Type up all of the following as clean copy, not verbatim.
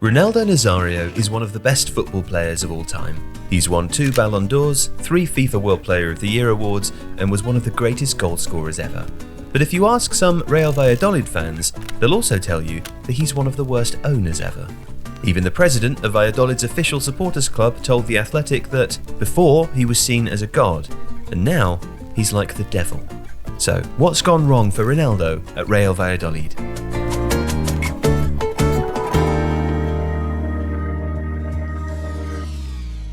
Ronaldo Nazario is one of the best football players of all time. He's won 2 Ballon d'Ors, 3 FIFA World Player of the Year awards, and was one of the greatest goal scorers ever. But if you ask some Real Valladolid fans, they'll also tell you that he's one of the worst owners ever. Even the president of Valladolid's official supporters club told The Athletic that before he was seen as a god, and now he's like the devil. So, what's gone wrong for Ronaldo at Real Valladolid?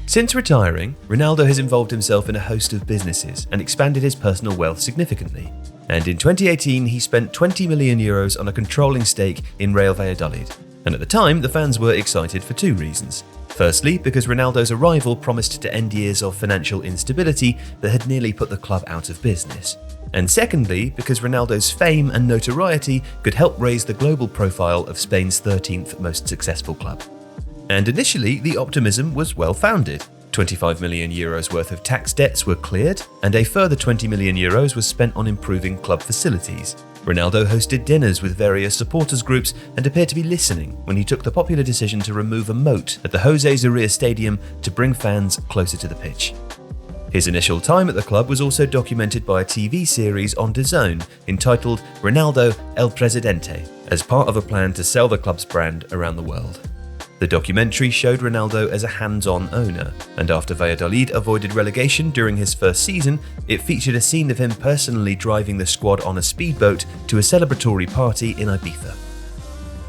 Since retiring, Ronaldo has involved himself in a host of businesses and expanded his personal wealth significantly. And in 2018, he spent €20 million on a controlling stake in Real Valladolid. And at the time, the fans were excited for 2 reasons. Firstly, because Ronaldo's arrival promised to end years of financial instability that had nearly put the club out of business. And secondly, because Ronaldo's fame and notoriety could help raise the global profile of Spain's 13th most successful club. And initially, the optimism was well-founded. €25 million worth of tax debts were cleared, and a further €20 million was spent on improving club facilities. Ronaldo hosted dinners with various supporters groups and appeared to be listening when he took the popular decision to remove a moat at the José Zorrilla Stadium to bring fans closer to the pitch. His initial time at the club was also documented by a TV series on DAZN entitled Ronaldo El Presidente, as part of a plan to sell the club's brand around the world. The documentary showed Ronaldo as a hands-on owner, and after Valladolid avoided relegation during his first season, it featured a scene of him personally driving the squad on a speedboat to a celebratory party in Ibiza.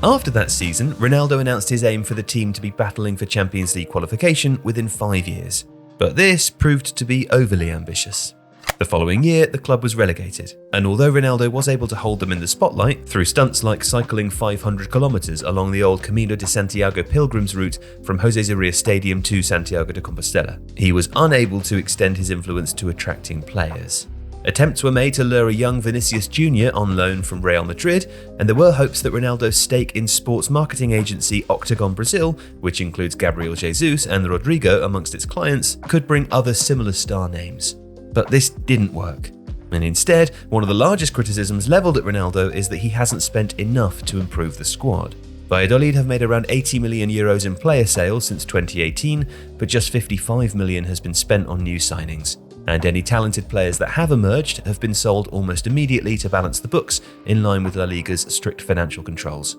After that season, Ronaldo announced his aim for the team to be battling for Champions League qualification within 5 years. But this proved to be overly ambitious. The following year, the club was relegated, and although Ronaldo was able to hold them in the spotlight through stunts like cycling 500 kilometers along the old Camino de Santiago pilgrims route from José Zorrilla Stadium to Santiago de Compostela, he was unable to extend his influence to attracting players. Attempts were made to lure a young Vinicius Junior on loan from Real Madrid, and there were hopes that Ronaldo's stake in sports marketing agency Octagon Brazil, which includes Gabriel Jesus and Rodrigo amongst its clients, could bring other similar star names. But this didn't work. And instead, one of the largest criticisms levelled at Ronaldo is that he hasn't spent enough to improve the squad. Valladolid have made around €80 million in player sales since 2018, but just €55 million has been spent on new signings. And any talented players that have emerged have been sold almost immediately to balance the books in line with La Liga's strict financial controls.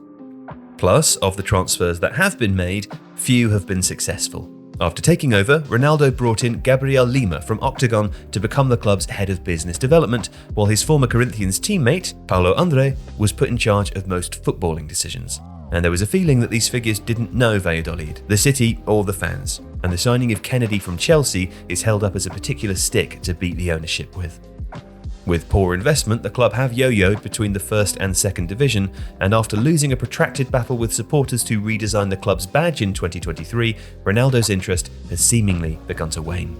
Plus, of the transfers that have been made, few have been successful. After taking over, Ronaldo brought in Gabriel Lima from Octagon to become the club's head of business development, while his former Corinthians teammate, Paulo André, was put in charge of most footballing decisions. And there was a feeling that these figures didn't know Valladolid, the city, or the fans, and the signing of Kennedy from Chelsea is held up as a particular stick to beat the ownership with. With poor investment, the club have yo-yoed between the first and second division, and after losing a protracted battle with supporters to redesign the club's badge in 2023, Ronaldo's interest has seemingly begun to wane.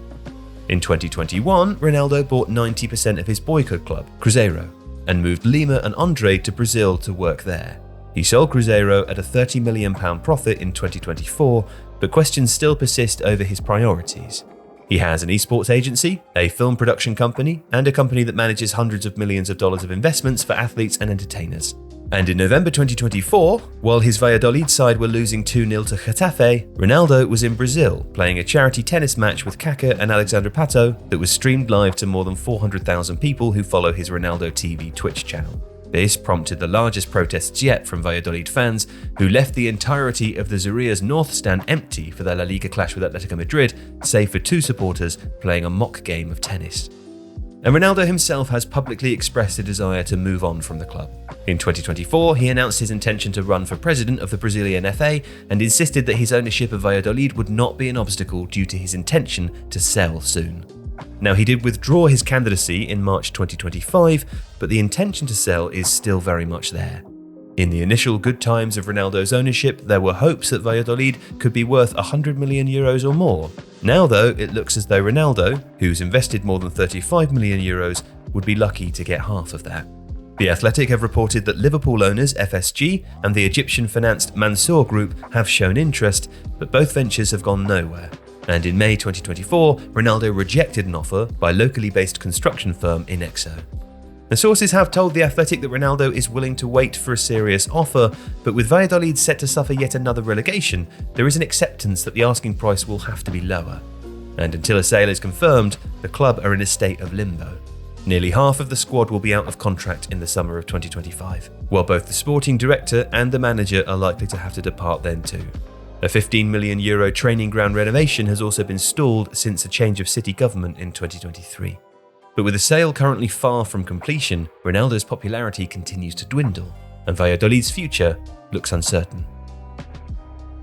In 2021, Ronaldo bought 90% of his boyhood club, Cruzeiro, and moved Lima and André to Brazil to work there. He sold Cruzeiro at a £30 million profit in 2024, but questions still persist over his priorities. He has an esports agency, a film production company, and a company that manages hundreds of millions of dollars of investments for athletes and entertainers. And in November 2024, while his Valladolid side were losing 2-0 to Getafe, Ronaldo was in Brazil playing a charity tennis match with Kaká and Alexandre Pato that was streamed live to more than 400,000 people who follow his Ronaldo TV Twitch channel. This prompted the largest protests yet from Valladolid fans, who left the entirety of the Zorrilla's North stand empty for their La Liga clash with Atletico Madrid, save for 2 supporters playing a mock game of tennis. And Ronaldo himself has publicly expressed a desire to move on from the club. In 2024, he announced his intention to run for president of the Brazilian FA and insisted that his ownership of Valladolid would not be an obstacle due to his intention to sell soon. Now, he did withdraw his candidacy in March 2025, but the intention to sell is still very much there. In the initial good times of Ronaldo's ownership, there were hopes that Valladolid could be worth €100 million or more. Now, though, it looks as though Ronaldo, who's invested more than €35 million, would be lucky to get half of that. The Athletic have reported that Liverpool owners FSG and the Egyptian-financed Mansour Group have shown interest, but both ventures have gone nowhere. And in May 2024, Ronaldo rejected an offer by locally based construction firm Inexo. The sources have told The Athletic that Ronaldo is willing to wait for a serious offer, but with Valladolid set to suffer yet another relegation, there is an acceptance that the asking price will have to be lower. And until a sale is confirmed, the club are in a state of limbo. Nearly half of the squad will be out of contract in the summer of 2025, while both the sporting director and the manager are likely to have to depart then too. A €15 million training ground renovation has also been stalled since a change of city government in 2023. But with the sale currently far from completion, Ronaldo's popularity continues to dwindle, and Valladolid's future looks uncertain.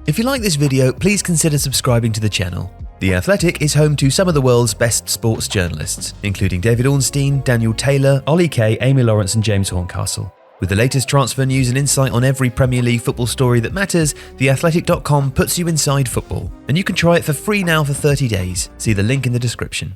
If you like this video, please consider subscribing to the channel. The Athletic is home to some of the world's best sports journalists, including David Ornstein, Daniel Taylor, Ollie Kay, Amy Lawrence and James Horncastle. With the latest transfer news and insight on every Premier League football story that matters, theathletic.com puts you inside football. And you can try it for free now for 30 days. See the link in the description.